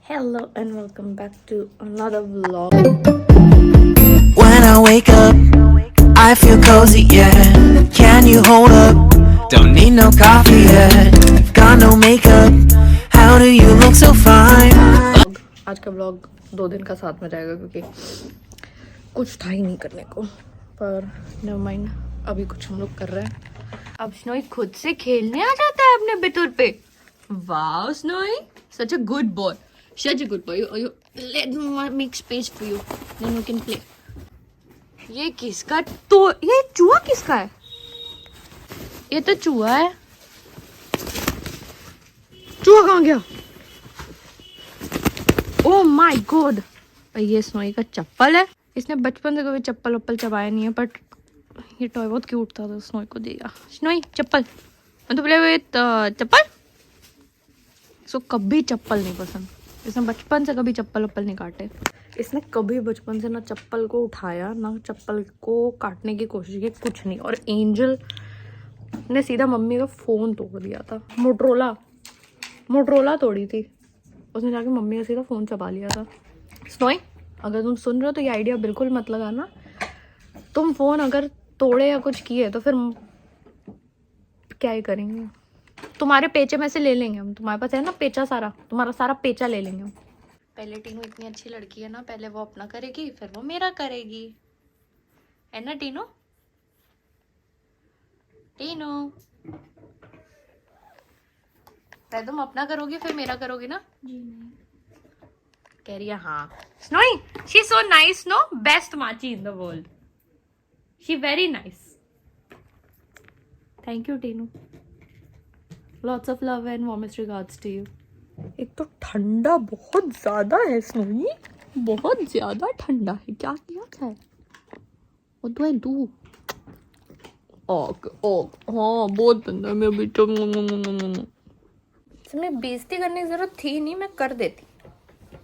Hello and welcome back to another vlog. When I wake up, I feel cozy, yeah. Can you hold up? Don't need no coffee yet. Got no makeup. How do you look so fine? आज का vlog 2 दिन का साथ में जाएगा क्योंकि कुछ था ही नहीं करने को, पर नेवर माइंड, अभी कुछ हम लोग कर रहे हैं। अब स्नोई खुद से खेलने आ जाता है अपने बितुर पे। Wow snowy, such a good boy, such a good boy. You let me make space for you, then you can play. ये किसका, तो ये चूहा किसका है? ये तो चूहा है। चूहा कहाँ गया? ओह माय गॉड, ये स्नोई का चप्पल है। इसने बचपन से कभी चप्पल वप्पल चबाया नहीं है, बट ये टॉय बहुत क्यूट था तो स्नोई को दिया। स्नोई चप्पल, मैं तो प्ले विद चप्पल। इसको कभी चप्पल नहीं पसंद। इसने बचपन से कभी चप्पल वप्पल नहीं काटे। इसने कभी बचपन से ना चप्पल को उठाया ना चप्पल को काटने की कोशिश की, कुछ नहीं। और एंजल ने सीधा मम्मी का फ़ोन तोड़ दिया था। मोटरोला तोड़ी थी उसने, जाके मम्मी का सीधा फ़ोन चबा लिया था। स्नोई, अगर तुम सुन रहे हो तो ये आइडिया बिल्कुल मत लगाना। तुम फ़ोन अगर तोड़े या कुछ किए तो फिर क्या ही करेंगे? तुम्हारे पेचे में से ले लेंगे हम। तुम्हारे पास है ना पेचा सारा, तुम्हारा सारा पेचा ले लेंगे हम। पहले टीनू इतनी अच्छी लड़की है ना, पहले वो अपना करेगी फिर वो मेरा करेगी, है ना टीनू? टीनू, पहले तुम अपना करोगी फिर मेरा करोगी ना? जी नहीं। कह रही है हाँ। Snowy, she so nice, no? Best माची in the world, she very nice. Thank you Tinu, lots of love and warmest regards to you. एक तो ठंडा बहुत ज्यादा है स्नोई, बहुत ज्यादा ठंडा है। क्या किया है? What do I do? हाँ बहुत ठंडा है मेरा बेटा। इसमें बेइज्जती करने की जरूरत थी नहीं, मैं कर देती।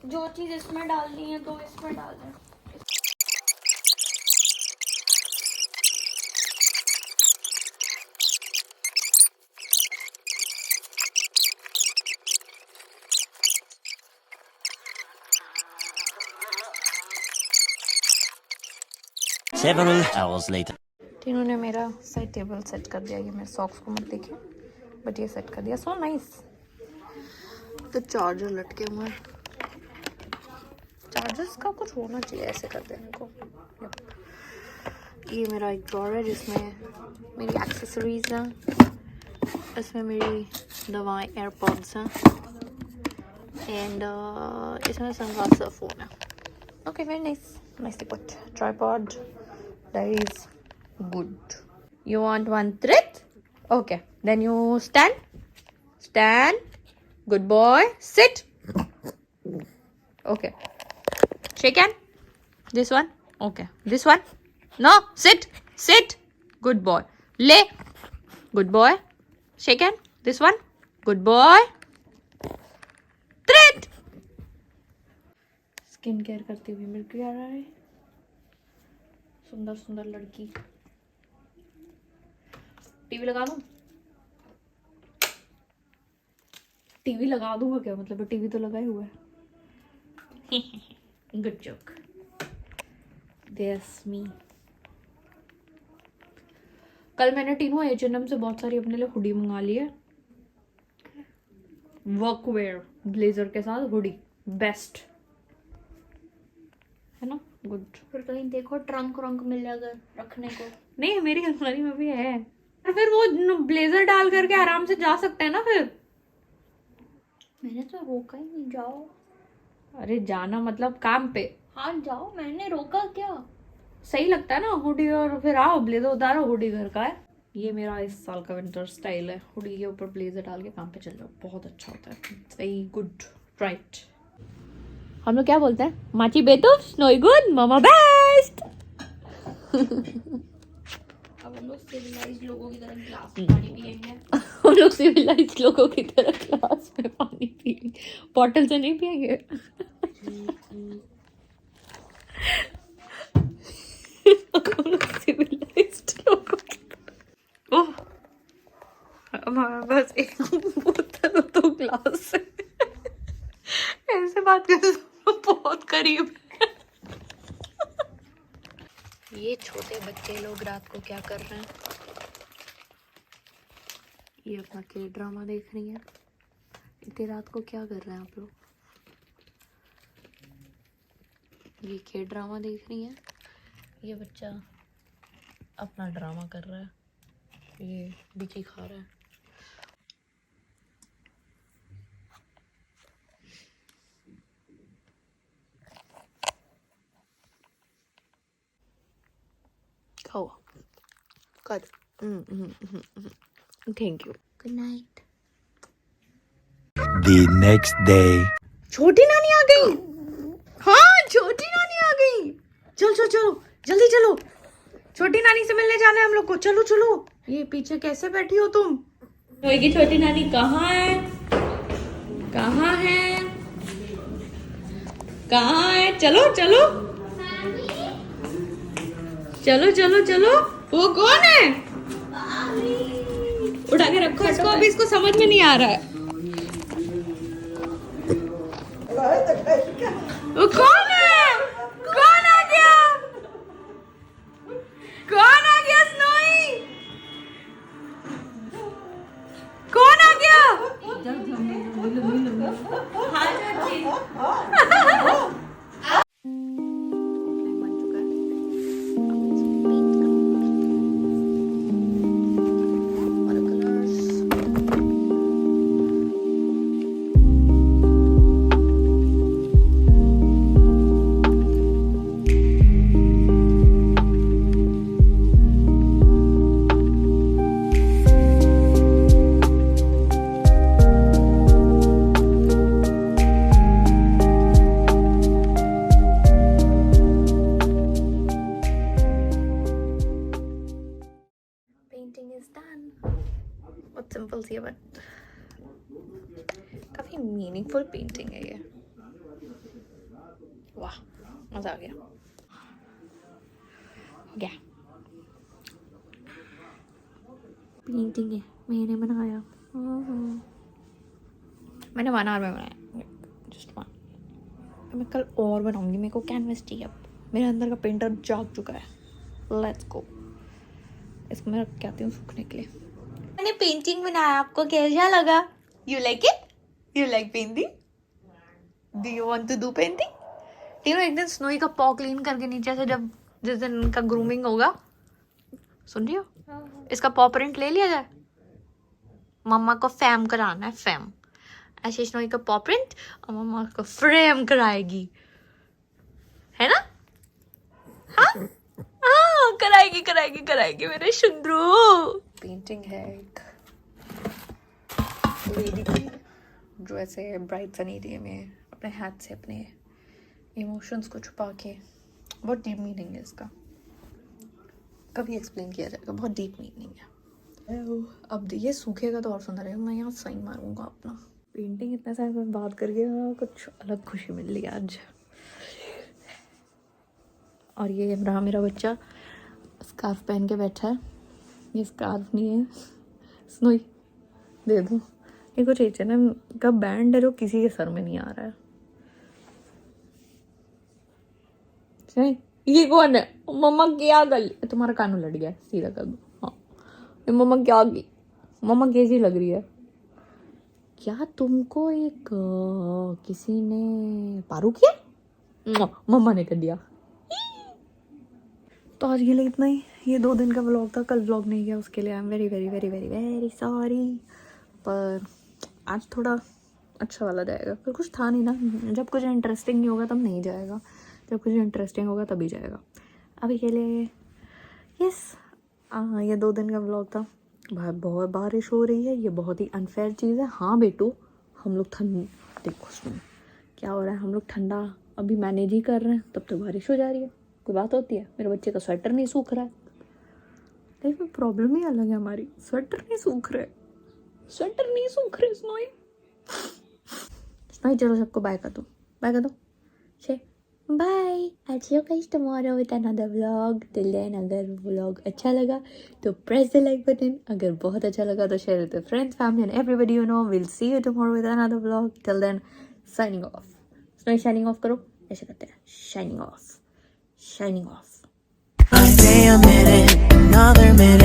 जो चीज इसमें डालनी है तो इसमें डाल दें। Several hours later. इन्होंने मेरा साइड टेबल सेट कर दिया। ये मेरे सॉक्स को मत देखिए, बट ये सेट कर दिया। So nice. तो चार्जर लटके हुए हैं, चार्जर्स का कुछ होना चाहिए ऐसे कर देने को। ये मेरा एक ड्रॉअर है जिसमें मेरी एक्सेसरीज हैं, इसमें मेरी दवाएं, एयरपॉड्स हैं, एंड इसमें सनग्लास का फ़ोन है। Okay, very nice, nicely put. Tripod, diaries, good. You want one treat? Okay, then you stand, good boy, sit. Okay, shake hand, this one, okay, this one, no, sit, good boy, lay, good boy, shake hand, this one, good boy, treat. Skin care करती हुई मिल के आ रहा है, सुंदर सुंदर लड़की। TV लगा दूं? टीवी लगा दूंगा क्या मतलब? टीवी तो लगा ही हुआ है। Good joke, that's me. कल मैंने टीनू H&M से बहुत सारी अपने लिए हुडी मंगा ली है। वर्कवेयर ब्लेजर के साथ हुडी, बेस्ट है ना? गुड। फिर कहीं देखो ट्रंक मिल जाएगा रखने को। नहीं, मेरी अलमारी में भी है। फिर वो ब्लेजर डाल करके आराम से जा सकते हैं ना। फिर मैंने तो रोका ही नहीं, जाओ। अरे जाना मतलब काम पे। हाँ जाओ, मैंने रोका क्या? सही लगता है ना हुडी, और फिर आओ ब्लेजर उतारो, हुडी घर का है। ये मेरा इस साल का विंटर स्टाइल है, हुडी के ऊपर ब्लेजर डाल के काम पे चल जाओ, बहुत अच्छा होता है। Very good, right. हम लोग क्या बोलते हैं? माची बेटू, स्नोई गुड, मामा बेस्ट। अब हम लोग सिविलाइज्ड लोगों की तरह ग्लास में पानी पिएंगे। हम लोग सिविलाइज्ड लोगों की तरह ग्लास में पानी पिएंगे, बॉटल से नहीं पिएंगे। हम लोग सिविलाइज्ड लोगों की तरह। ओह, हमारा बस एक बोतल तो ग्लास है। ऐसे बात कर बहुत करीब। ये छोटे बच्चे लोग रात को क्या कर रहे हैं? ये अपना के ड्रामा देख रही है। इतनी रात को क्या कर रहे हैं आप लोग? ये के ड्रामा देख रही है। ये बच्चा अपना ड्रामा कर रहा है। ये बिची खा रहा है। खाओ कर। Thank you. Good night. The next day. छोटी नानी आ गई। हाँ छोटी नानी आ गई। चलो चलो चलो जल्दी चलो, छोटी नानी से मिलने जाना है हम लोग को। चलो चलो। ये पीछे कैसे बैठी हो तुम? नोई की छोटी नानी कहाँ है? कहाँ है? कहाँ है? चलो चलो चलो चलो चलो। वो कौन है? उठा के रखो इसको, अभी इसको समझ में नहीं आ रहा है। वो कौन है? कौन आ गया? कौन आ गया? स्नोई कौन आ गया? Painting is done. बहुत सिंपल सी है बट काफी मीनिंगफुल पेंटिंग है ये। वाह मजा आ गया। हो गया। पेंटिंग है मैंने बनाया। मैंने 1 आवर में बनाया, जस्ट 1। मैं कल और बनाऊंगी। मेरे को कैनवस चाहिए अब। मेरे अंदर का पेंटर जाग चुका है। Let's go. इसको मैं रख के आती हूँ सूखने के लिए। मैंने पेंटिंग बनाया, आपको कैसा लगा? You like it? You like painting? Do you want to do painting? ठीक है, एक दिन स्नोई का पॉ क्लीन करके नीचे से, जब जिस दिन इनका ग्रूमिंग होगा, सुन रही हो, इसका पॉ प्रिंट ले लिया जाए। मम्मा को फैम कराना है, फैम। ऐसे स्नोई का पॉ प्रिंट और मम्मा को फ्रेम कराएगी, है ना? हाँ हाँ कराएगी कराएगी कराएगी मेरे सुंदरू। पेंटिंग है एक लेडी की जो ऐसे ब्राइट सनी डे में अपने हाथ से अपने इमोशंस को छुपा के, बहुत डीप मीनिंग है इसका, कभी एक्सप्लेन किया जाएगा, बहुत डीप मीनिंग है। अब ये सूखेगा तो और सुंदर है। मैं यहाँ साइन मारूंगा अपना। पेंटिंग इतने सारे में बात करके कुछ अलग खुशी मिल रही है आज। और ये रहा मेरा बच्चा, स्कार्फ पहन के बैठा है। ये स्कार्फ नहीं है, स्नोई दे दो। ये कुछ H&M का बैंड है जो किसी के सर में नहीं आ रहा है। सही, ये कौन है? मम्मा क्या कर ली? तुम्हारा कान लड़ गया, सीधा कर दो। हाँ, ये मम्मा क्या की? मम्मा कैसी लग रही है? क्या तुमको एक किसी ने पारू किया? मम्मा ने कर दिया। तो आज के लिए इतना ही। ये 2 दिन का व्लॉग था, कल व्लॉग नहीं किया, उसके लिए I am very very very very very sorry. पर आज थोड़ा अच्छा वाला जाएगा, फिर कुछ था नहीं ना। जब कुछ इंटरेस्टिंग नहीं होगा तब नहीं जाएगा, जब कुछ इंटरेस्टिंग होगा तभी जाएगा। अभी के लिए यस, ये 2 दिन का व्लॉग था। बाहर बहुत बारिश हो रही है, ये बहुत ही अनफेयर चीज़ है। हाँ बेटू, हम लोग देखो सुनो क्या हो रहा है, हम लोग ठंडा अभी मैनेज ही कर रहे हैं, तब तक बारिश हो जा रही है। कोई बात होती है? मेरे बच्चे का स्वेटर नहीं सूख रहा है। लेकिन प्रॉब्लम ही अलग है हमारी, स्वेटर नहीं सूख रहे, स्वेटर नहीं सूख रहे। स्नोई स्नोई चलो सबको बाय कर दो, बाय कर दो। से bye, I'll see you guys tomorrow with another vlog. Till then, अगर vlog अच्छा लगा तो press the like button. अगर बहुत अच्छा लगा तो share with your friends, family and everybody you know. We'll see you tomorrow with another vlog. Till then, signing off. Shining of करो, ऐसे करते हैं, shining of, shining of. I stay a minute, another minute.